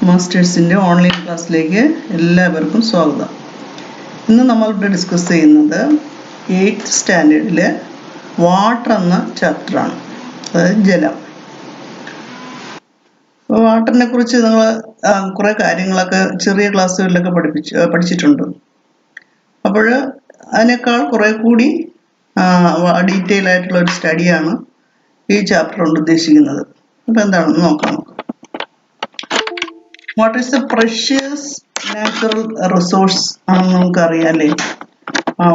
മാസ്റ്റേഴ്സിൻ്റെ online ക്ലാസ്സിലേക്ക് എല്ലാവർക്കും സ്വാഗതം. ഇന്ന് നമ്മളിവിടെ ഡിസ്കസ് ചെയ്യുന്നത് 8th സ്റ്റാൻഡേർഡിലെ വാട്ടർ എന്ന ചാപ്റ്ററാണ്, അതായത് ജലം. വാട്ടറിനെ കുറിച്ച് നമ്മൾ കുറേ കാര്യങ്ങളൊക്കെ ചെറിയ ക്ലാസ്സുകളിലൊക്കെ പഠിച്ചിട്ടുണ്ട്. അപ്പോൾ അതിനേക്കാൾ കുറേ കൂടി ഡീറ്റെയിൽ ആയിട്ടുള്ള ഒരു സ്റ്റഡിയാണ് ഈ ചാപ്റ്റർ കൊണ്ട് ഉദ്ദേശിക്കുന്നത്. അപ്പോൾ എന്താണെന്ന് നോക്കാം. What is A precious natural resource ആണെന്ന് നമുക്കറിയാം അല്ലേ?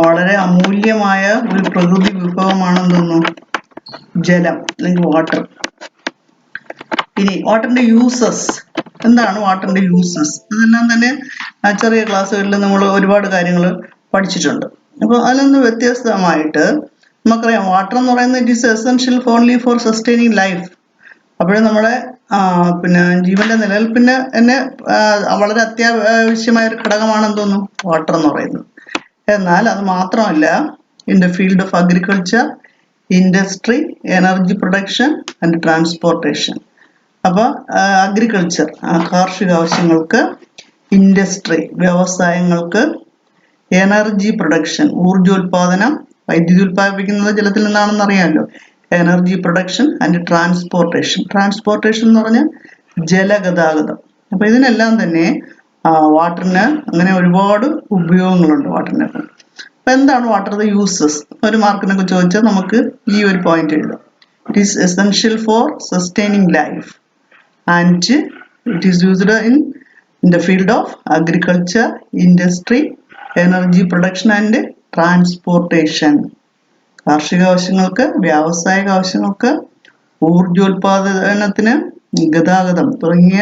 വളരെ അമൂല്യമായ ഒരു പ്രകൃതി വിഭവമാണെന്ന് ജലം അല്ലെങ്കിൽ വാട്ടർ. ഇനി വാട്ടറിന്റെ യൂസസ് എന്താണ്? വാട്ടറിന്റെ യൂസസ് അതെല്ലാം തന്നെ ചെറിയ ക്ലാസ്സുകളിൽ നമ്മൾ ഒരുപാട് കാര്യങ്ങൾ പഠിച്ചിട്ടുണ്ട്. അപ്പോൾ അതിൽ നിന്ന് വ്യത്യസ്തമായിട്ട് നമുക്കറിയാം വാട്ടർ എന്ന് പറയുന്നത് it is essential only for sustaining life. അപ്പോൾ നമ്മുടെ ജീവന്റെ നിലനിൽപ്പിന് തന്നെ വളരെ അത്യാവശ്യമായ ഒരു ഘടകമാണ് എന്തോന്നും വാട്ടർ എന്ന് പറയുന്നത്. എന്നാൽ അത് മാത്രമല്ല, in the field of agriculture, industry, energy production and transportation. അപ്പോൾ അഗ്രികൾച്ചർ കാർഷിക ആവശ്യങ്ങൾക്ക്, ഇൻഡസ്ട്രി വ്യവസായങ്ങൾക്ക്, എനർജി പ്രൊഡക്ഷൻ ഊർജോൽപാദനം, വൈദ്യുതി ഉൽപ്പാദിപ്പിക്കുന്നത് ജലത്തിൽ നിന്നാണെന്ന് അറിയാമല്ലോ, energy production and transportation. Transportation എന്ന് പറഞ്ഞാൽ ജലഗതാഗതം. അപ്പൊ ഇതിനെല്ലാം തന്നെ വാട്ടറിന് അങ്ങനെ ഒരുപാട് ഉപയോഗങ്ങളുണ്ട് വാട്ടറിനെ. അപ്പൊ എന്താണ് വാട്ടറിന്റെ യൂസസ്? ഒരു മാർക്കിനൊക്കെ ചോദിച്ചാൽ നമുക്ക് ഈ ഒരു പോയിന്റ് എഴുതാം. It is essential for sustaining life and it is used in the field of agriculture, industry, energy production and transportation. കാർഷിക ആവശ്യങ്ങൾക്ക്, വ്യാവസായിക ആവശ്യങ്ങൾക്ക്, ഊർജോൽപാദനത്തിന്, ഗതാഗതം തുടങ്ങിയ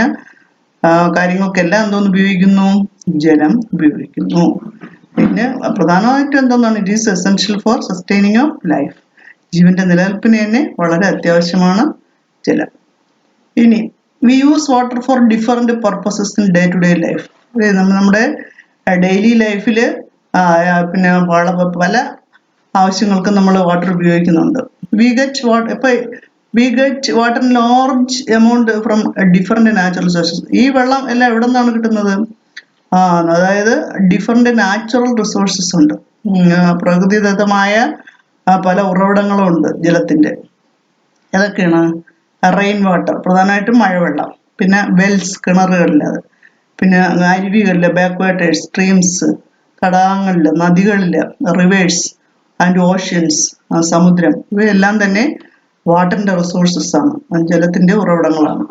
കാര്യങ്ങൾക്കെല്ലാം എന്തോന്ന് ഉപയോഗിക്കുന്നു? ജലം ഉപയോഗിക്കുന്നു. പിന്നെ പ്രധാനമായിട്ടും എന്താണ്? It is essential for sustaining of life. ജീവന്റെ നിലനിൽപ്പിന് തന്നെ വളരെ അത്യാവശ്യമാണ് ജലം. ഇനി we use water for different purposes in day to day life. നമ്മുടെ ഡെയിലി ലൈഫിൽ പല ആവശ്യങ്ങൾക്ക് നമ്മൾ വാട്ടർ ഉപയോഗിക്കുന്നുണ്ട്. We get water in large amount from different natural sources. ഈ വെള്ളം എല്ലാം എവിടെ നിന്നാണ് കിട്ടുന്നത്? അതായത് ഡിഫറെന്റ് നാച്ചുറൽ റിസോഴ്സസ് ഉണ്ട്, പ്രകൃതിദത്തമായ പല ഉറവിടങ്ങളും ഉണ്ട് ജലത്തിന്റെ. ഏതൊക്കെയാണ്? റെയിൻ വാട്ടർ, പ്രധാനമായിട്ടും മഴവെള്ളം, പിന്നെ വെൽസ് കിണറുകളിൽ, പിന്നെ അരുവികളില്, ബാക്ക് വാട്ടേഴ്സ്, സ്ട്രീംസ് തടാകങ്ങളില്, നദികളില്, റിവേഴ്സ് ആൻഡ് ഓഷ്യൻസ് സമുദ്രം. ഇവയെല്ലാം തന്നെ വാട്ടറിന്റെ റിസോഴ്സസ് ആണ്, ജലത്തിന്റെ ഉറവിടങ്ങളാണ്.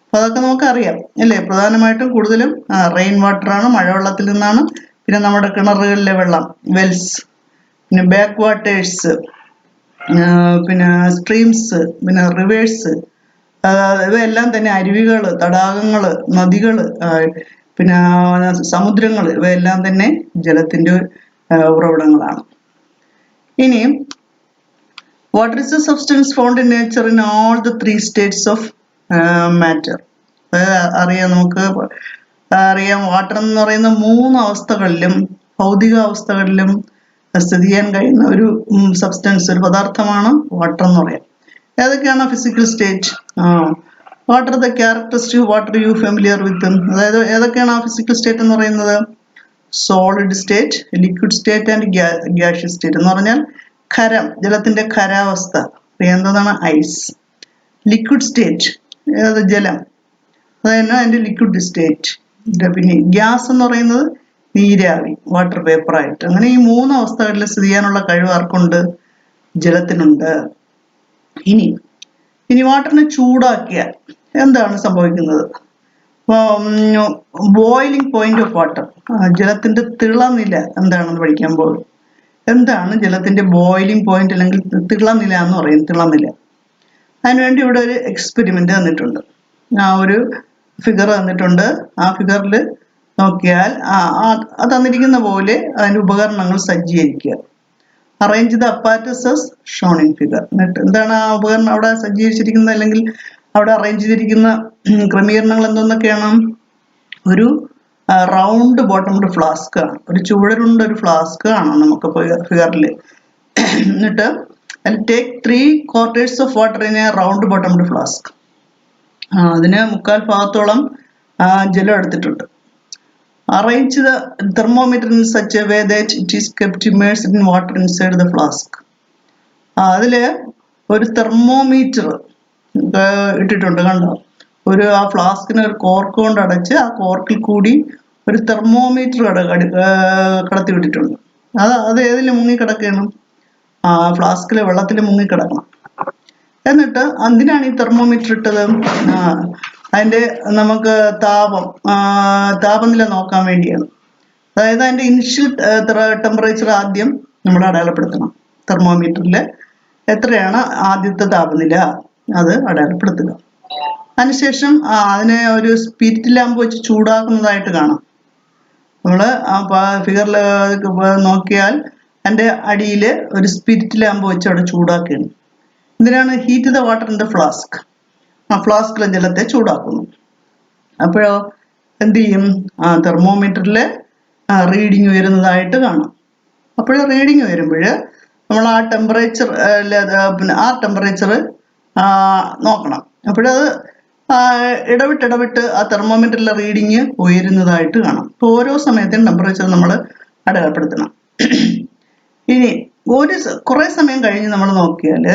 അപ്പൊ അതൊക്കെ നമുക്കറിയാം അല്ലേ? പ്രധാനമായിട്ടും കൂടുതലും റെയിൻ വാട്ടറാണ്, മഴവെള്ളത്തിൽ നിന്നാണ്. പിന്നെ നമ്മുടെ കിണറുകളിലെ വെള്ളം, വെൽസ്, പിന്നെ ബാക്ക് വാട്ടേഴ്സ്, പിന്നെ സ്ട്രീംസ്, പിന്നെ റിവേഴ്സ്, ഇവയെല്ലാം തന്നെ അരുവികള്, തടാകങ്ങള്, നദികള്, പിന്നെ സമുദ്രങ്ങൾ, ഇവയെല്ലാം തന്നെ ജലത്തിന്റെ ഉറവിടങ്ങളാണ്. ഇനി water is A substance found in nature in all the 3 states of matter. നമുക്ക് അറിയാം വാട്ടർ എന്ന് പറയുന്ന 3 അവസ്ഥകളിലും, ഭൗതിക അവസ്ഥകളിലും സ്ഥിതി ചെയ്യാൻ കഴിയുന്ന ഒരു സബ്സ്റ്റൻസ്, ഒരു പദാർത്ഥമാണ് വാട്ടർ എന്ന് പറയാം. ഏതൊക്കെയാണ് physical state? Water the characteristic water U familiar with. അതായത് ഏതൊക്കെയാണ് ആ ഫിസിക്കൽ സ്റ്റേറ്റ് എന്ന് പറയുന്നത്? Solid state, liquid state and gaseous state. എന്ന് പറഞ്ഞാൽ ഖരം, ജലത്തിന്റെ ഖരാവസ്ഥ, എന്താണ്? ഐസ്. ലിക്വിഡ് സ്റ്റേറ്റ് ജലം, അതായത് അതിന്റെ ലിക്വിഡ് സ്റ്റേറ്റ്. പിന്നെ ഗ്യാസ് എന്ന് പറയുന്നത് നീരാവി, വാട്ടർ വേപ്പർ ആയിട്ട്. അങ്ങനെ ഈ 3 അവസ്ഥകളിൽ സ്ഥിതി ചെയ്യാനുള്ള കഴിവ് ആർക്കുണ്ട്? ജലത്തിനുണ്ട്. ഇനി വാട്ടറിനെ ചൂടാക്കിയാൽ എന്താണ് സംഭവിക്കുന്നത്? ബോയിലിംഗ് പോയിന്റ് ഓഫ് വാട്ടർ, ജലത്തിന്റെ തിളനില എന്താണെന്ന് പഠിക്കാൻ പോകും. എന്താണ് ജലത്തിന്റെ ബോയിലിംഗ് പോയിന്റ് അല്ലെങ്കിൽ തിളനില എന്ന് പറയും? തിളനില. അതിനുവേണ്ടി ഇവിടെ ഒരു എക്സ്പെരിമെന്റ് തന്നിട്ടുണ്ട്. ഒരു ഫിഗർ തന്നിട്ടുണ്ട്. ആ ഫിഗറിൽ നോക്കിയാൽ തന്നിരിക്കുന്ന പോലെ അതിന്റെ ഉപകരണങ്ങൾ സജ്ജീകരിക്കുക. Arrange the apparatuses shown in figure. എന്നിട്ട് എന്താണ് ആ ഉപകരണം അവിടെ സജ്ജീകരിച്ചിരിക്കുന്നത് അല്ലെങ്കിൽ അവിടെ അറേഞ്ച് ചെയ്തിരിക്കുന്ന ക്രമീകരണങ്ങൾ എന്തൊക്കെയാണ്? ഒരു റൗണ്ട് ബോട്ടംഡ് ഫ്ലാസ്ക് ആണ്, ഒരു ചുവടുണ്ട ഒരു ഫ്ലാസ്ക് ആണ് നമുക്ക് ഫിഗറിൽ. എന്നിട്ട് take 3 quarters of water in A round bottomed flask. അതിന് 3/4 ഭാഗത്തോളം ജലം എടുത്തിട്ടുണ്ട്. Arrange the thermometer in such a way that it is kept immersed in water inside the flask. അതിൽ ഒരു തെർമോമീറ്റർ ഇട്ടിട്ടുണ്ട്, കണ്ടോ? ആ ഫ്ലാസ്കിന് ഒരു കോർക്ക് കൊണ്ട് അടച്ച് ആ കോർക്കിൽ കൂടി ഒരു തെർമോമീറ്റർ കടത്തി വിട്ടിട്ടുണ്ട്. അത് ഏതിൽ മുങ്ങിക്കിടക്കണം? ഫ്ലാസ്കിലെ വെള്ളത്തിൽ മുങ്ങിക്കിടക്കണം. എന്നിട്ട് എന്തിനാണ് ഈ തെർമോമീറ്റർ ഇട്ടത്? അതിൻ്റെ നമുക്ക് താപനില നോക്കാൻ വേണ്ടിയാണ്. അതായത് അതിൻ്റെ ഇനിഷ്യൽ ടെമ്പറേച്ചർ ആദ്യം നമ്മൾ അടയാളപ്പെടുത്തണം. തെർമോമീറ്ററിൽ എത്രയാണ് ആദ്യത്തെ താപനില അത് അടയാളപ്പെടുത്തുക. അതിനുശേഷം അതിനെ ഒരു സ്പിരിറ്റ് ലാമ്പ് വെച്ച് ചൂടാക്കുന്നതായിട്ട് കാണാം. നമ്മൾ ഫിഗറിൽ നോക്കിയാൽ അതിൻ്റെ അടിയിൽ ഒരു സ്പിരിറ്റ് ലാമ്പ് വെച്ച് അവിടെ ചൂടാക്കുകയാണ്. എന്തിനാണ്? Heat the water in the flask. ആ ഫ്ലാസ്കിലെ ജലത്തെ ചൂടാക്കുന്നു. അപ്പോഴോ എന്ത് ചെയ്യും? തെർമോമീറ്ററിൽ റീഡിങ് ഉയരുന്നതായിട്ട് കാണാം. അപ്പോൾ റീഡിങ് വരുമ്പോൾ നമ്മൾ ആ ടെമ്പറേച്ചർ നോക്കണം. അപ്പോഴത് ഇടവിട്ട് ആ തെർമോമീറ്ററിലെ റീഡിങ് ഉയരുന്നതായിട്ട് കാണാം. അപ്പോൾ ഓരോ സമയത്തും ടെമ്പറേച്ചർ നമ്മൾ അടയാളപ്പെടുത്തണം. ഇനി കുറേ സമയം കഴിഞ്ഞ് നമ്മൾ നോക്കിയാൽ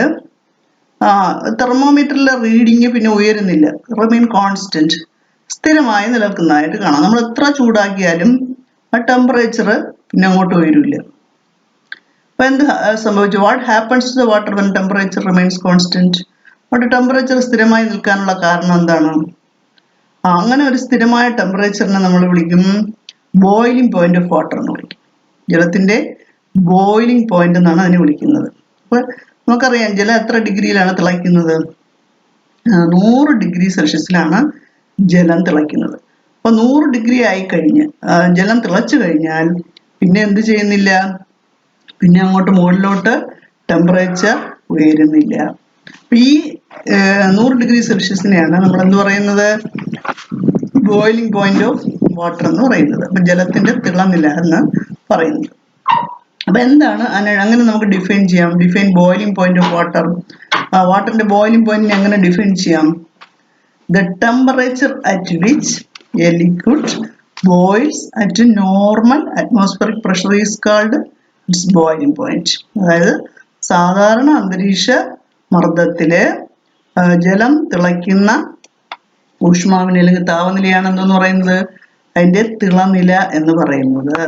തെർമോമീറ്ററിലെ റീഡിങ് പിന്നെ ഉയരുന്നില്ല, റിമെയിൻ കോൺസ്റ്റന്റ്, സ്ഥിരമായി നിലനിൽക്കുന്നതായിട്ട് കാണാം. നമ്മൾ എത്ര ചൂടാക്കിയാലും ആ ടെമ്പറേച്ചർ പിന്നെ അങ്ങോട്ട് ഉയരില്ല. അപ്പോൾ എന്ത് സംഭവിച്ചു? What happens to the water when temperature remains constant? അവിടെ ടെമ്പറേച്ചർ സ്ഥിരമായി നിൽക്കാനുള്ള കാരണം എന്താണ്? അങ്ങനെ ഒരു സ്ഥിരമായ ടെമ്പറേച്ചറിനെ നമ്മൾ വിളിക്കും ബോയിലിംഗ് പോയിന്റ് ഓഫ് വാട്ടർ എന്ന് വിളിക്കും. ജലത്തിൻ്റെ ബോയിലിംഗ് പോയിന്റ് എന്നാണ് അതിനെ വിളിക്കുന്നത്. അപ്പോൾ നമുക്കറിയാം ജലം എത്ര ഡിഗ്രിയിലാണ് തിളയ്ക്കുന്നത്? 100 ഡിഗ്രി സെൽഷ്യസിലാണ് ജലം തിളയ്ക്കുന്നത്. അപ്പോൾ 100 ഡിഗ്രി ആയിക്കഴിഞ്ഞ് ജലം തിളച്ചു കഴിഞ്ഞാൽ പിന്നെ എന്ത് ചെയ്യുന്നില്ല? പിന്നെ അങ്ങോട്ട് മുകളിലോട്ട് ടെമ്പറേച്ചർ ഉയരുന്നില്ല. ഈ 100 ഡിഗ്രി സെൽഷ്യസിനെയാണ് നമ്മൾ എന്ത് പറയുന്നത്? ബോയിലിംഗ് പോയിന്റ് ഓഫ് വാട്ടർ എന്ന് പറയുന്നത്. അപ്പം ജലത്തിൻ്റെ തിളനില എന്ന് പറയുന്നത്. അപ്പം എന്താണ് അങ്ങനെ നമുക്ക് ഡിഫൈൻ ചെയ്യാം? Define boiling point of water. വാട്ടറിന്റെ ബോയിലിംഗ് പോയിന്റിനെ എങ്ങനെ ഡിഫൈൻ ചെയ്യാം? The temperature at which a liquid boils at normal atmospheric pressure is called its boiling point. അതായത് സാധാരണ അന്തരീക്ഷ മർദ്ദത്തില് ജലം തിളയ്ക്കുന്ന ഊഷ്മാവിനെ അല്ലെങ്കിൽ താപനിലയാണ് എന്തെന്ന് പറയുന്നത്? അതിൻ്റെ തിളനില എന്ന് പറയുന്നത്.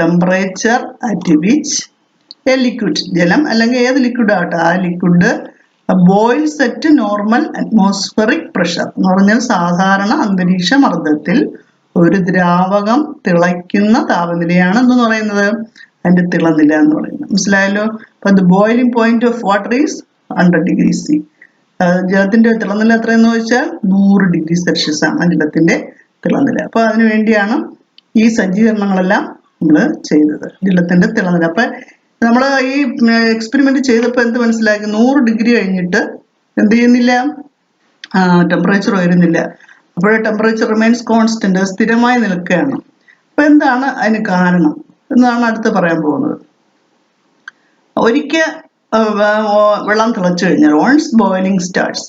Temperature at which a liquid, ജലം അല്ലെങ്കിൽ ഏത് ലിക്വിഡ് ആവട്ടെ, ആ liquid boils at normal atmospheric pressure എന്ന് പറഞ്ഞാൽ സാധാരണ അന്തരീക്ഷ മർദ്ദത്തിൽ ഒരു ദ്രാവകം തിളയ്ക്കുന്ന താപനിലയാണ് എന്തെന്ന് പറയുന്നത്? അതിൻ്റെ തിളനില എന്ന് പറയുന്നത്. മനസ്സിലായല്ലോ? അപ്പം the boiling point of water is 100 degree C. ജലത്തിൻ്റെ തിളനില എത്രയെന്ന് ചോദിച്ചാൽ 100 ഡിഗ്രി സെൽഷ്യസ് ആണ് ജലത്തിൻ്റെ തിളനില. അപ്പോൾ അതിനു വേണ്ടിയാണ് ഈ സജ്ജീകരണങ്ങളെല്ലാം നമ്മൾ ചെയ്തത്, ജലത്തിൻ്റെ തിളനില. അപ്പം നമ്മൾ ഈ എക്സ്പെരിമെന്റ് ചെയ്തപ്പോൾ എന്ത് മനസ്സിലാക്കി? 100 ഡിഗ്രി കഴിഞ്ഞിട്ട് എന്ത് ചെയ്യുന്നില്ല? ടെമ്പറേച്ചർ ഉയരുന്നില്ല. അപ്പോൾ ടെമ്പറേച്ചർ റിമെയിൻസ് കോൺസ്റ്റന്റ്, സ്ഥിരമായി നിൽക്കുകയാണ്. അപ്പം എന്താണ് അതിന് കാരണം എന്നാണ് അടുത്ത് പറയാൻ പോകുന്നത്. ഒരിക്കൽ വെള്ളം തിളച്ചു കഴിഞ്ഞാൽ, ഓൺസ് ബോയിലിംഗ് സ്റ്റാർട്ട്സ്,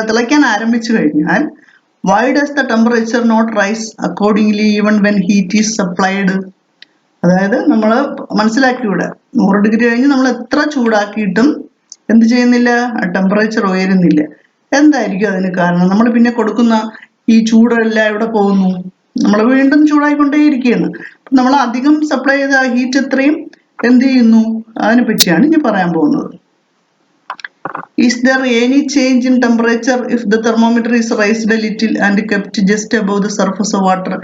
തിളയ്ക്കാൻ ആരംഭിച്ചു കഴിഞ്ഞാൽ, why does the temperature not rise accordingly even when heat is supplied? അതായത് നമ്മൾ മനസ്സിലാക്കിയൂടെ, 100 ഡിഗ്രി കഴിഞ്ഞ് നമ്മൾ എത്ര ചൂടാക്കിയിട്ടും എന്ത് ചെയ്യുന്നില്ല? ടെമ്പറേച്ചർ ഉയരുന്നില്ല. എന്തായിരിക്കും അതിന് കാരണം? നമ്മൾ പിന്നെ കൊടുക്കുന്ന ഈ ചൂടെല്ലാം എവിടെ പോകുന്നു? നമ്മൾ വീണ്ടും ചൂടായിക്കൊണ്ടേയിരിക്കുകയാണ്. നമ്മൾ അധികം സപ്ലൈ ചെയ്ത ആ ഹീറ്റ് എത്രയും എന്ത് ചെയ്യുന്നു? അതിനെ പറ്റിയാണ് ഇനി പറയാൻ പോകുന്നത്. Is there any change in temperature if the thermometer is raised a little and kept just above the surface of water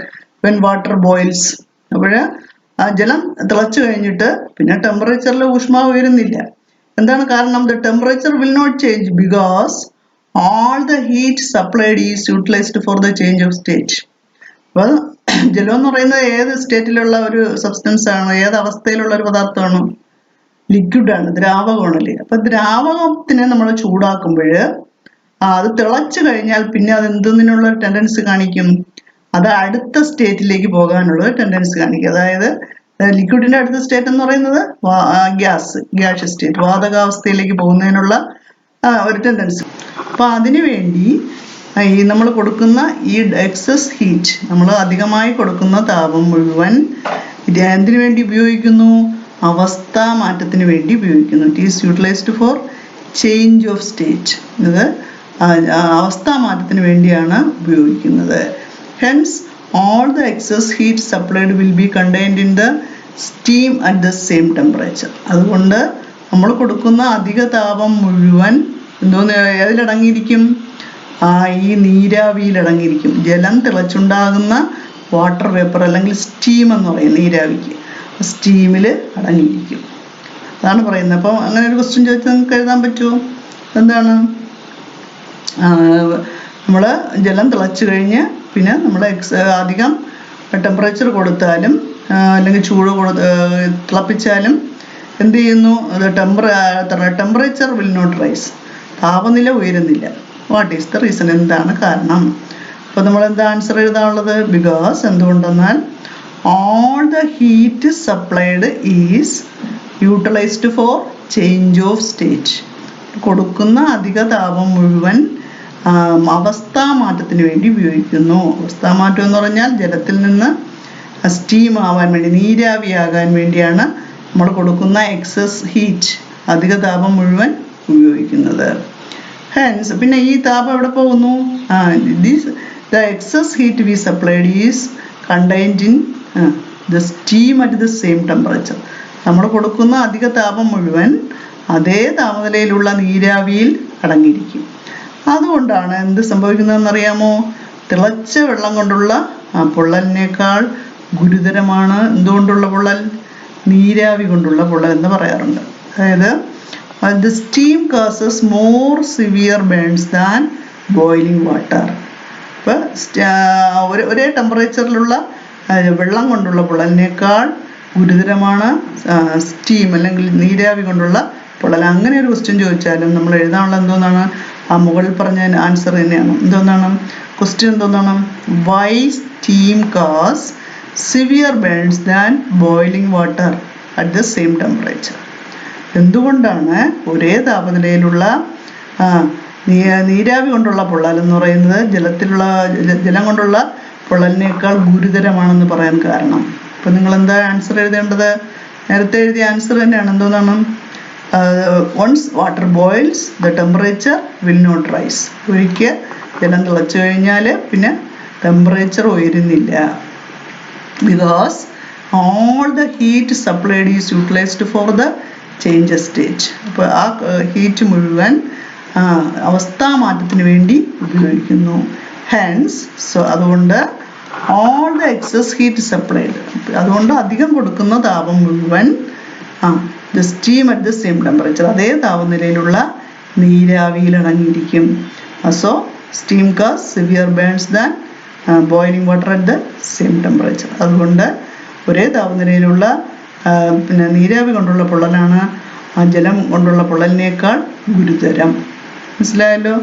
when water boils? അപ്പോൾ ജലം തിളച്ചു കഴിഞ്ഞിട്ട് പിന്നെ ടെമ്പറേച്ചറിൽ ഊഷ്മാവ് ഉയരുന്നില്ല. എന്താണ് കാരണം? The temperature will not change because all the heat supplied is utilized for the change of state. അപ്പോൾ ജലം എന്ന് പറയുന്നത് ഏത് സ്റ്റേറ്റിലുള്ള ഒരു സബ്സ്റ്റൻസ് ആണ്? ഏത് അവസ്ഥയിലുള്ള ഒരു പദാർത്ഥമാണ്? ലിക്വിഡാണ്, ദ്രാവകമാണല്ലേ. അപ്പൊ ദ്രാവകത്തിനെ നമ്മൾ ചൂടാക്കുമ്പോൾ അത് തിളച്ചു കഴിഞ്ഞാൽ പിന്നെ അത് എന്തിനുള്ള ടെൻഡൻസി കാണിക്കും? അത് അടുത്ത സ്റ്റേറ്റിലേക്ക് പോകാനുള്ള ടെൻഡൻസി കാണിക്കും. അതായത് ലിക്വിഡിന്റെ അടുത്ത സ്റ്റേറ്റ് എന്ന് പറയുന്നത് ഗ്യാസ് സ്റ്റേറ്റ്, വാതകാവസ്ഥയിലേക്ക് പോകുന്നതിനുള്ള ഒരു ടെൻഡൻസി. അപ്പൊ അതിനു വേണ്ടി ഈ നമ്മൾ കൊടുക്കുന്ന ഈ എക്സസ് ഹീറ്റ്, നമ്മൾ അധികമായി കൊടുക്കുന്ന താപം മുഴുവൻ എന്തിനു വേണ്ടി ഉപയോഗിക്കുന്നു? അവസ്ഥാ മാറ്റത്തിന് വേണ്ടി ഉപയോഗിക്കുന്നു. It is utilised four change of state. ഇത് അവസ്ഥാ മാറ്റത്തിന് വേണ്ടിയാണ് ഉപയോഗിക്കുന്നത്. Hence all the excess heat supplied will be contained in the steam at the same temperature. അതുകൊണ്ട് നമ്മൾ കൊടുക്കുന്ന അധിക താപം മുഴുവൻ ഏതിലടങ്ങിയിരിക്കും? ഈ നീരാവിയിൽ അടങ്ങിയിരിക്കും. ജലം തിളച്ചുണ്ടാകുന്ന വാട്ടർ വേപ്പർ അല്ലെങ്കിൽ സ്റ്റീം എന്ന് പറയും നീരാവിക്ക്, സ്റ്റീമിൽ അടങ്ങിയിരിക്കും. അതാണ് പറയുന്നത്. അപ്പോൾ അങ്ങനെ ഒരു ക്വസ്റ്റ്യൻ ചോദിച്ചാൽ നിങ്ങൾക്ക് എഴുതാൻ പറ്റുമോ? എന്താണ്? നമ്മൾ ജലം തിളച്ചു കഴിഞ്ഞ് പിന്നെ നമ്മൾ അധികം ടെമ്പറേച്ചർ കൊടുത്താലും അല്ലെങ്കിൽ ചൂട് തിളപ്പിച്ചാലും എന്ത് ചെയ്യുന്നു? ടെമ്പറേച്ചർ വിൽ നോട്ട് റൈസ്, താപനില ഉയരുന്നില്ല. What is the reason? എന്താണ് കാരണം? അപ്പോൾ നമ്മൾ എന്താ ആൻസർ എഴുതാനുള്ളത്? ബിക്കോസ് എന്തുകൊണ്ടെന്നാൽ all the heat supplied is utilized for change of state. കൊടുക്കുന്ന അധിക താപം മുഴുവൻ അവസ്ഥാ മാറ്റത്തിന് വേണ്ടി ഉപയോഗിക്കുന്നു. അവസ്ഥാ മാറ്റം എന്ന് പറഞ്ഞാൽ ജലത്തിൽ നിന്ന് സ്റ്റീം ആവാൻ വേണ്ടി, നീരാവിയാകാൻ വേണ്ടിയാണ് നമ്മൾ കൊടുക്കുന്ന എക്സസ് ഹീറ്റ്, അധിക താപം മുഴുവൻ ഉപയോഗിക്കുന്നത്. ഹെൻസ് പിന്നെ ഈ താപം എവിടെ പോകുന്നു? The excess heat we supplied is contained in the steam at the same temperature. നമ്മൾ കൊടുക്കുന്ന അധിക താപം മുഴുവൻ അതേ താപനിലയിലുള്ള നീരാവിയിൽ അടങ്ങിയിരിക്കും. അതുകൊണ്ടാണ് എന്ത് സംഭവിക്കുന്നതെന്നറിയാമോ? തിളച്ച വെള്ളം കൊണ്ടുള്ള പൊള്ളലിനേക്കാൾ ഗുരുതരമാണ് എന്തുകൊണ്ടുള്ള പൊള്ളൽ? നീരാവി കൊണ്ടുള്ള പൊള്ളൽ എന്ന് പറയാറുണ്ട്. അതായത് the steam causes more severe burns than boiling water. ഇപ്പോൾ ഒരേ ടെമ്പറേച്ചറിലുള്ള വെള്ളം കൊണ്ടുള്ള പൊള്ളലിനേക്കാൾ ഗുരുതരമാണ് സ്റ്റീം അല്ലെങ്കിൽ നീരാവി കൊണ്ടുള്ള പൊള്ളൽ. അങ്ങനെ ഒരു ക്വസ്റ്റ്യൻ ചോദിച്ചാലും നമ്മൾ എഴുതാനുള്ള എന്തോന്നാണ്? ആ മുകളിൽ പറഞ്ഞ ആൻസർ തന്നെയാണ്. എന്തോന്നാണ് ക്വസ്റ്റ്യൻ? എന്തോന്നാണ്? Why steam cause severe burns than boiling water at the same temperature. എന്തുകൊണ്ടാണ് ഒരേ താപനിലയിലുള്ള നീരാവി കൊണ്ടുള്ള പൊള്ളൽ എന്ന് പറയുന്നത് ജലം കൊണ്ടുള്ള പൊള്ളലിനേക്കാൾ ഗുരുതരമാണെന്ന് പറയാൻ കാരണം? അപ്പം നിങ്ങൾ എന്താ ആൻസർ എഴുതേണ്ടത്? നേരത്തെ എഴുതിയ ആൻസർ തന്നെയാണ്. എന്തോന്നാണ്? once water boils the temperature will not rise. ഒരിക്കൽ ജലം തിളച്ചു കഴിഞ്ഞാൽ പിന്നെ temperature ഉയരുന്നില്ല. because all the heat supplied is utilized for the change of state. അപ്പോൾ ആ ഹീറ്റ് മുഴുവൻ അവസ്ഥാ മാറ്റത്തിന് വേണ്ടി ഉപയോഗിക്കുന്നു. hence അതുകൊണ്ട് all the excess heat supplied, അതുകൊണ്ട് അധികം കൊടുക്കുന്ന താപം മുഴുവൻ the steam at the same temperature, അതേ താപനിലയിലുള്ള നീരാവിയിൽ അടങ്ങിയിരിക്കും. so steam cause severe burns than boiling water at the same temperature. അതുകൊണ്ട് ഒരേ താപനിലയിലുള്ള പിന്നെ നീരാവി കൊണ്ടുള്ള പൊള്ളലാണ് ജലം കൊണ്ടുള്ള പൊള്ളലിനേക്കാൾ ഗുരുതരം. മനസ്സിലായല്ലോ?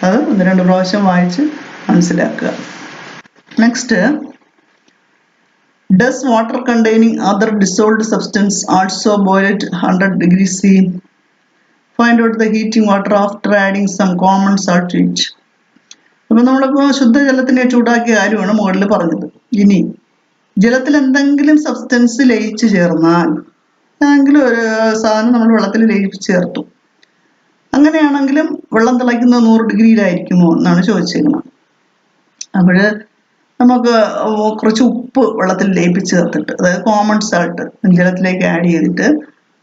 അത് 1-2 പ്രാവശ്യം വായിച്ച് മനസ്സിലാക്കുക. Next, does water containing other dissolved substance also boil at 100 degrees C? Find out the heating water after adding some common salt to it. അപ്പോൾ നമ്മളിപ്പോൾ ശുദ്ധജലത്തിനെ ചൂടാക്കിയ കാര്യമാണ് മുകളിൽ പറഞ്ഞത്. ഇനി ജലത്തിൽ എന്തെങ്കിലും സബ്സ്റ്റൻസ് ലയിച്ച് ചേർന്നാൽ, ഏതെങ്കിലും ഒരു സാധനം നമ്മൾ വെള്ളത്തിൽ ലയിച്ച് ചേർത്തു, അങ്ങനെയാണെങ്കിലും വെള്ളം തിളയ്ക്കുന്നത് 100 ഡിഗ്രിയിലായിരിക്കുമോ എന്നാണ് ചോദിച്ചിരിക്കുന്നത്. അപ്പോൾ നമുക്ക് കുറച്ച് ഉപ്പ് വെള്ളത്തിൽ ലയിപ്പിച്ച് ചേർത്തിട്ട്, അതായത് കോമൺ സാൾട്ട് ജലത്തിലേക്ക് ആഡ് ചെയ്തിട്ട്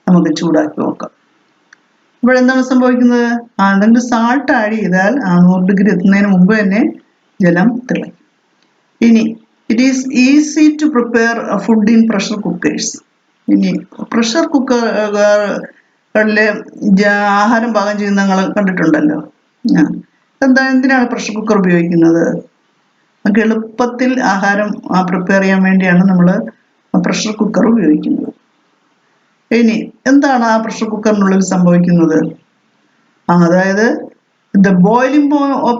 നമുക്ക് ചൂടാക്കി നോക്കാം. അപ്പോഴെന്താണ് സംഭവിക്കുന്നത്? എന്തെങ്കിലും സാൾട്ട് ആഡ് ചെയ്താൽ 100 ഡിഗ്രി എത്തുന്നതിന് മുമ്പ് തന്നെ ജലം തിളയ്ക്കും. ഇനി it is easy to prepare food in pressure cookers. ഇനി പ്രഷർ കുക്കറിലെ ആഹാരം പാകം ചെയ്യുന്ന നിങ്ങൾ കണ്ടിട്ടുണ്ടല്ലോ. എന്തിനാണ് പ്രഷർ കുക്കർ ഉപയോഗിക്കുന്നത്? നമുക്ക് എളുപ്പത്തിൽ ആഹാരം പ്രിപ്പയർ ചെയ്യാൻ വേണ്ടിയാണ് നമ്മൾ പ്രഷർ കുക്കർ ഉപയോഗിക്കുന്നത്. ഇനി എന്താണ് ആ പ്രഷർ കുക്കറിനുള്ളിൽ സംഭവിക്കുന്നത്? അതായത് the boiling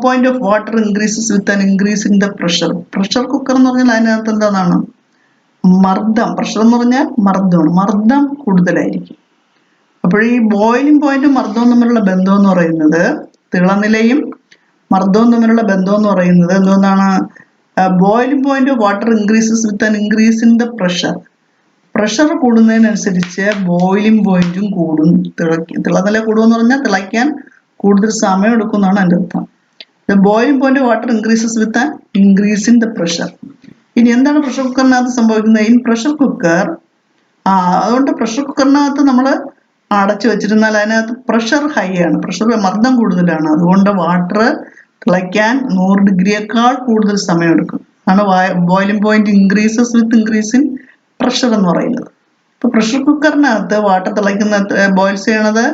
point of water increases with an increase in the pressure. Pressure cooker എന്ന് പറഞ്ഞാൽ അതിനകത്ത് എന്താണ്? മർദ്ദം. പ്രഷർ എന്ന് പറഞ്ഞാൽ മർദ്ദമാണ്. മർദ്ദം കൂടുതലായിരിക്കും. അപ്പോൾ ഈ ബോയിലിംഗ് പോയിന്റും മർദ്ദവും തമ്മിലുള്ള ബന്ധം എന്ന് പറയുന്നത് തിളനിലയും മർദ്ദവും തമ്മിലുള്ള ബന്ധം എന്ന് പറയുന്നത് എന്തോന്നാണ്? Boiling point of water increases with an increase in the pressure. Pressure കൂടുന്നതിനനുസരിച്ച് ബോയിലിംഗ് പോയിന്റും കൂടും. തിളനില കൂടുമെന്ന് പറഞ്ഞാൽ തിളയ്ക്കാൻ കൂടുതൽ സമയം എടുക്കുന്നതാണ് അതിൻ്റെ അർത്ഥം. The boiling point of water increases with an increase in the pressure. ഇനി എന്താണ് പ്രഷർ കുക്കറിനകത്ത് സംഭവിക്കുന്നത്? ഇൻ പ്രഷർ കുക്കർ, അതുകൊണ്ട് പ്രഷർ കുക്കറിനകത്ത് നമ്മൾ അടച്ചു വെച്ചിരുന്നാൽ അതിനകത്ത് പ്രഷർ ഹൈ ആണ്, പ്രഷർ മർദ്ദം കൂടുതലാണ്. അതുകൊണ്ട് വാട്ടർ തിളയ്ക്കാൻ 100 ഡിഗ്രിയേക്കാൾ കൂടുതൽ സമയം എടുക്കും. ആണ് boiling point increases with increase in pressure എന്ന് പറയുന്നത്. ഇപ്പൊ പ്രഷർ കുക്കറിനകത്ത് വാട്ടർ തിളയ്ക്കുന്ന ബോയിൽസ് ചെയ്യണത്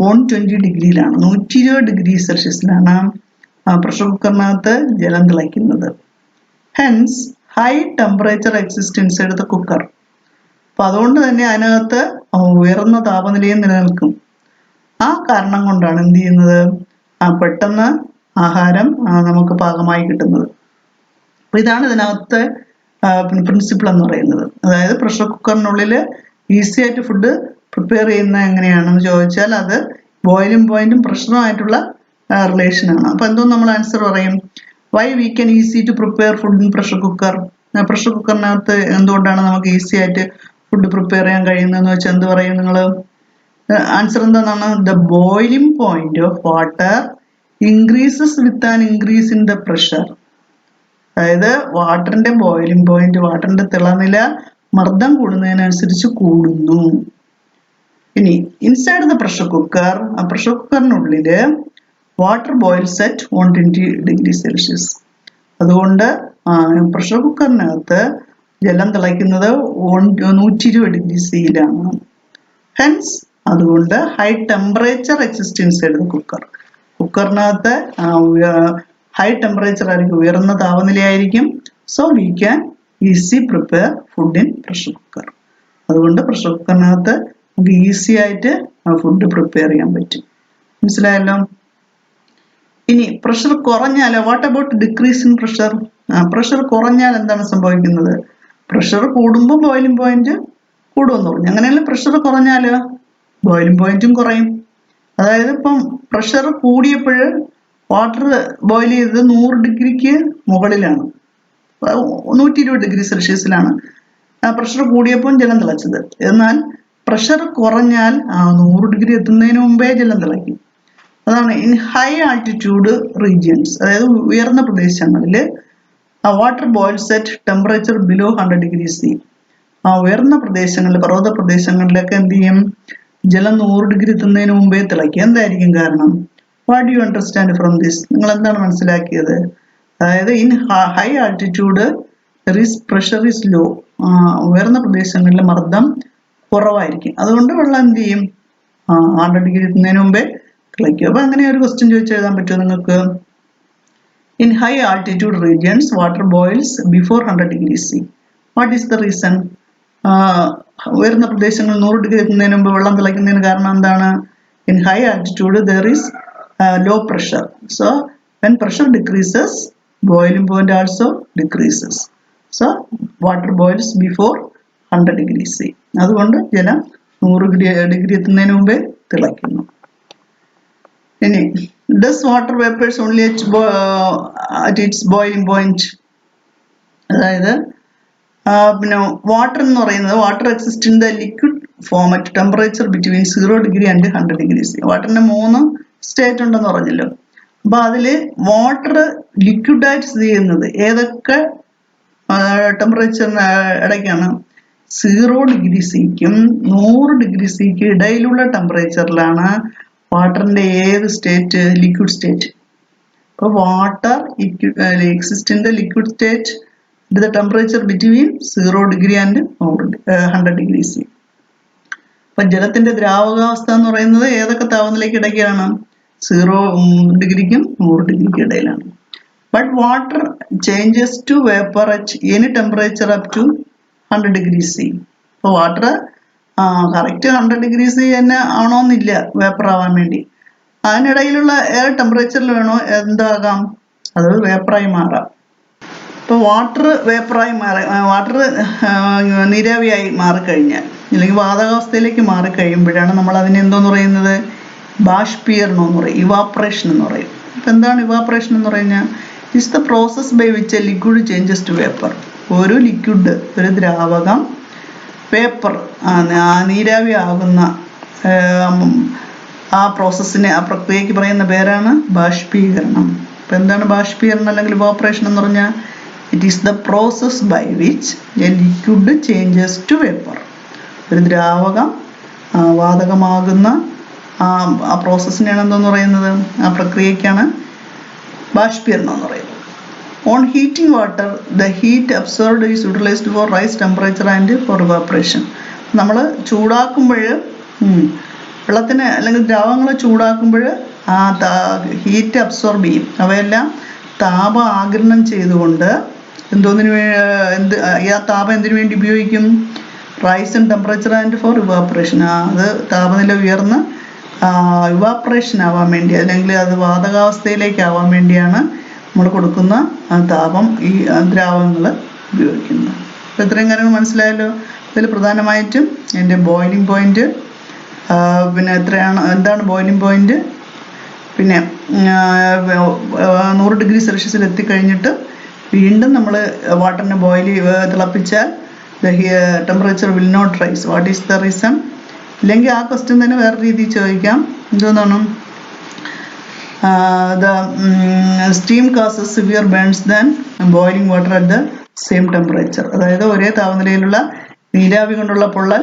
120 ഡിഗ്രിയിലാണ്, 120 ഡിഗ്രി സെൽഷ്യസിലാണ് പ്രഷർ കുക്കറിനകത്ത് ജലം തിളയ്ക്കുന്നത്. Hence high temperature exist inside the cooker. അപ്പൊ അതുകൊണ്ട് തന്നെ അതിനകത്ത് ഉയർന്ന താപനിലയും നിലനിൽക്കും. ആ കാരണം കൊണ്ടാണ് എന്ത് ചെയ്യുന്നത്, പെട്ടെന്ന് ആഹാരം നമുക്ക് പാകമായി കിട്ടുന്നത്. അപ്പൊ ഇതാണ് ഇതിനകത്ത് പ്രിൻസിപ്പിൾ എന്ന് പറയുന്നത്. അതായത് പ്രഷർ കുക്കറിനുള്ളിൽ ഈസി ആയിട്ട് ഫുഡ് പ്രിപ്പയർ ചെയ്യുന്നത് എങ്ങനെയാണെന്ന് ചോദിച്ചാൽ അത് ബോയിലിംഗ് പോയിന്റും പ്രഷറുമായിട്ടുള്ള റിലേഷനാണ്. അപ്പൊ എന്തോ നമ്മൾ ആൻസർ പറയും, why we can easy to prepare food in pressure cooker. Pressure കുക്കറിനകത്ത് എന്തുകൊണ്ടാണ് നമുക്ക് ഈസി ആയിട്ട് ഫുഡ് പ്രിപ്പയർ ചെയ്യാൻ കഴിയുന്നതെന്ന് വെച്ചാൽ എന്ത് പറയും നിങ്ങൾ? ആൻസർ എന്താണ്? The boiling point of water increases with an increase in the pressure. അതായത് വാട്ടറിന്റെ ബോയിലിംഗ് പോയിന്റ്, വാട്ടറിന്റെ തിളനില മർദ്ദം കൂടുന്നതിനനുസരിച്ച് കൂടുന്നു. ഇനി ഇൻസൈഡ് ദ പ്രഷർ കുക്കർ, ആ പ്രഷർ കുക്കറിനുള്ളില് water boils at 120 degree Celsius. അതുകൊണ്ട് പ്രഷർ കുക്കറിനകത്ത് ജലം തിളയ്ക്കുന്നത് 120 ഡിഗ്രി സിയിലാണ്. ഹെൻസ് അതുകൊണ്ട് high temperature exist inside the cooker. കുക്കറിനകത്ത് ഹൈ ടെമ്പറേച്ചർ ആയിരിക്കും, ഉയർന്ന താപനിലയായിരിക്കും. So we can easy prepare food in pressure cooker. അതുകൊണ്ട് പ്രഷർ കുക്കറിനകത്ത് നമുക്ക് ഈസി ആയിട്ട് ഫുഡ് പ്രിപ്പയർ ചെയ്യാൻ പറ്റും. മനസ്സിലായല്ലോ? ഇനി പ്രഷർ കുറഞ്ഞാൽ, what about decrease in pressure? Pressure കുറഞ്ഞാൽ എന്താണ് സംഭവിക്കുന്നത്? പ്രഷർ കൂടുമ്പോൾ ബോയിലിംഗ് പോയിന്റ് കൂടുമെന്ന് പറഞ്ഞു. അങ്ങനെയല്ല, പ്രഷർ കുറഞ്ഞാൽ ബോയിലിംഗ് പോയിന്റും കുറയും. അതായത് ഇപ്പം പ്രഷർ കൂടിയപ്പോൾ വാട്ടർ ബോയിൽ ചെയ്തത് 100 ഡിഗ്രിക്ക് മുകളിലാണ്, 120 ഡിഗ്രി സെൽഷ്യസിലാണ് പ്രഷർ കൂടിയപ്പോൾ ജലം തിളച്ചത്. എന്നാൽ പ്രഷർ കുറഞ്ഞാൽ 100 ഡിഗ്രി എത്തുന്നതിന് മുമ്പേ ജലം തിളയ്ക്കും. അതാണ് ഇൻ ഹൈ ആൾട്ടിറ്റ്യൂഡ് റീജിയൻസ്, അതായത് ഉയർന്ന പ്രദേശങ്ങളിൽ water boils at temperature below 100 degree C. ഉയർന്ന പ്രദേശങ്ങളിൽ, പർവ്വത പ്രദേശങ്ങളിലൊക്കെ എന്ത് ചെയ്യും, ജലം 100 ഡിഗ്രി എത്തുന്നതിന് മുമ്പേ തിളയ്ക്കും. എന്തായിരിക്കും കാരണം? What do you understand from this? നിങ്ങൾ എന്താണ് മനസ്സിലാക്കിയത്? അതായത് in high altitude pressure is low, ഉയർന്ന പ്രദേശങ്ങളിൽ മർദ്ദം കുറവായിരിക്കും. അതുകൊണ്ട് വെള്ളം എന്ത് ചെയ്യും, 100 ഡിഗ്രി എത്തുന്നതിന് മുമ്പേ തിളയ്ക്കും. അപ്പൊ അങ്ങനെ ഒരു ക്വസ്റ്റ്യൻ ചോദിച്ച് എഴുതാൻ പറ്റുമോ നിങ്ങൾക്ക്? In high altitude regions water boils before 100 degree C. What is the reason? ഉയർന്ന പ്രദേശങ്ങളിൽ 100 ഡിഗ്രി എത്തുന്നതിന് മുമ്പ് വെള്ളം തിളയ്ക്കുന്നതിന് കാരണം എന്താണ്? In high altitude there is low pressure. So when pressure decreases, boiling point also decreases. So water boils before 100 degree C. അതുകൊണ്ട് ജലം 100 degree എത്തുന്നതിന് മുമ്പേ തിളയ്ക്കുന്നു. ഇനി does water vapors only at its boiling point? അതായത് പിന്നെ വാട്ടർ എന്ന് പറയുന്നത് water exist in the liquid form at temperature between 0 degree and 100 degree C. വാട്ടറിന്റെ 3 സ്റ്റേറ്റ് ഉണ്ടെന്ന് പറഞ്ഞല്ലോ. അപ്പൊ അതില് വാട്ടർ ലിക്വിഡായിട്ട് സ്ഥിതി ചെയ്യുന്നത് ഏതൊക്കെ ടെമ്പറേച്ചറിന് ഇടയ്ക്കാണ്? 0 ഡിഗ്രി സിക്കും 100 ഡിഗ്രി സിക്ക് ഇടയിലുള്ള ടെമ്പറേച്ചറിലാണ് വാട്ടറിന്റെ ഏത് സ്റ്റേറ്റ്? Liquid state. അപ്പൊ water exist in the liquid state the temperature between 0 degree and 100 degree C. അപ്പൊ ജലത്തിന്റെ ദ്രാവകാവസ്ഥ എന്ന് പറയുന്നത് ഏതൊക്കെ താപനിലയ്ക്ക് ഇടയ്ക്കാണ്? 0 ഡിഗ്രിക്കും 100 ഡിഗ്രിക്കും ഇടയിലാണ്. But water changes to vapour at any temperature up to 100 degree C. അപ്പോൾ വാട്ടർ കറക്റ്റ് 100 ഡിഗ്രി സി തന്നെ ആവണമെന്നില്ല വേപ്പർ ആവാൻ വേണ്ടി. അതിനിടയിലുള്ള ഏത് ടെമ്പറേച്ചറിൽ വേണോ എന്താകാം, അത് വേപ്പറായി മാറാം. ഇപ്പോൾ വാട്ടർ വേപ്പറായി വാട്ടർ നീരാവിയായി മാറിക്കഴിഞ്ഞാൽ അല്ലെങ്കിൽ വാതകാവസ്ഥയിലേക്ക് മാറിക്കഴിയുമ്പോഴാണ് നമ്മൾ അതിനെ എന്തോന്ന് പറയുന്നത്? ബാഷ്പീകരണം എന്ന് പറയും, ഇവാപ്രേഷൻ എന്ന് പറയും. അപ്പം എന്താണ് ഇവാപ്പറേഷൻ എന്ന് പറഞ്ഞാൽ? Is the process by which a liquid changes to vapour. ഒരു ലിക്വിഡ്, ഒരു ദ്രാവകം വേപ്പർ നീരാവി ആകുന്ന ആ പ്രോസസ്സിനെ, ആ പ്രക്രിയയ്ക്ക് പറയുന്ന പേരാണ് ബാഷ്പീകരണം. അപ്പം എന്താണ് ബാഷ്പീകരണം അല്ലെങ്കിൽ ഇവാപ്പറേഷൻ എന്ന് പറഞ്ഞാൽ? It is the process by which a liquid changes to vapour. ഒരു ദ്രാവകം വാതകമാകുന്ന ആ പ്രോസസ്സിനെയാണ് എന്തെന്ന് പറയുന്നത്? ആ പ്രക്രിയയ്ക്കാണ് ബാഷ്പീകരണം എന്ന് പറയുന്നത്. On heating water the heat absorbed is utilised for rise temperature and for evaporation. നമ്മൾ ചൂടാക്കുമ്പോൾ, വെള്ളത്തിന് അല്ലെങ്കിൽ ദ്രാവകങ്ങൾ ചൂടാക്കുമ്പോൾ ആ ഹീറ്റ് അബ്സോർബ് ചെയ്യും. അവയെല്ലാം താപം ആഗിരണം ചെയ്തുകൊണ്ട് ആ താപം എന്തിനു വേണ്ടി ഉപയോഗിക്കും? Rise in temperature and for evaporation. അത് താപനില ഉയർന്ന് ഇവാപ്പറേഷൻ ആവാൻ വേണ്ടി, അല്ലെങ്കിൽ അത് വാതകാവസ്ഥയിലേക്ക് ആവാൻ വേണ്ടിയാണ് നമ്മൾ കൊടുക്കുന്ന താപം ഈ ദ്രാവകങ്ങൾ ഉപയോഗിക്കുന്നത്. അപ്പോൾ ഇത്രയും കാര്യങ്ങൾ മനസ്സിലായല്ലോ. ഇതിൽ പ്രധാനമായിട്ടും എൻ്റെ ബോയിലിംഗ് പോയിൻറ്റ്, പിന്നെ എന്താണ് ബോയിലിംഗ് പോയിൻറ്റ്, പിന്നെ 100 ഡിഗ്രി സെൽഷ്യസിൽ എത്തിക്കഴിഞ്ഞിട്ട് വീണ്ടും നമ്മൾ വാട്ടറിനെ തിളപ്പിച്ചാൽ temperature will not rise. What is the reason? ഇല്ലെങ്കിൽ ആ ക്വസ്റ്റ്യൻ തന്നെ വേറെ രീതിയിൽ ചോദിക്കാം. എന്തോന്നാണ്? Steam causes severe burns than boiling water at the same temperature. അതായത് ഒരേ താപനിലയിലുള്ള നീരാവി കൊണ്ടുള്ള പൊള്ളൽ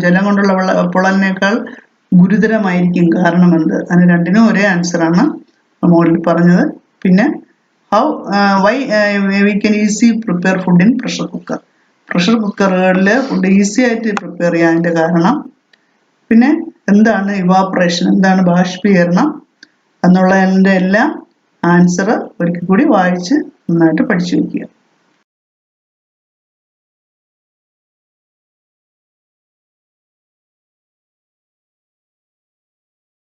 ജലം കൊണ്ടുള്ള പൊള്ളലിനേക്കാൾ ഗുരുതരമായിരിക്കും. കാരണം എന്ത്? അതിന് രണ്ടിനും ഒരേ ആൻസറാണ് മോളിൽ പറഞ്ഞത്. പിന്നെ why we can easy prepare food in pressure cooker. Pressure കുക്കറുകളിൽ ഫുഡ് ഈസി ആയിട്ട് പ്രിപ്പയർ ചെയ്യാൻ്റെ കാരണം. പിന്നെ എന്താണ് ഇവാപ്പറേഷൻ, എന്താണ് ബാഷ്പീകരണം എന്നുള്ളതിൻ്റെ എല്ലാം ആൻസർ ഒരിക്കൽ കൂടി വായിച്ച് നന്നായിട്ട് പഠിച്ചു വയ്ക്കുക.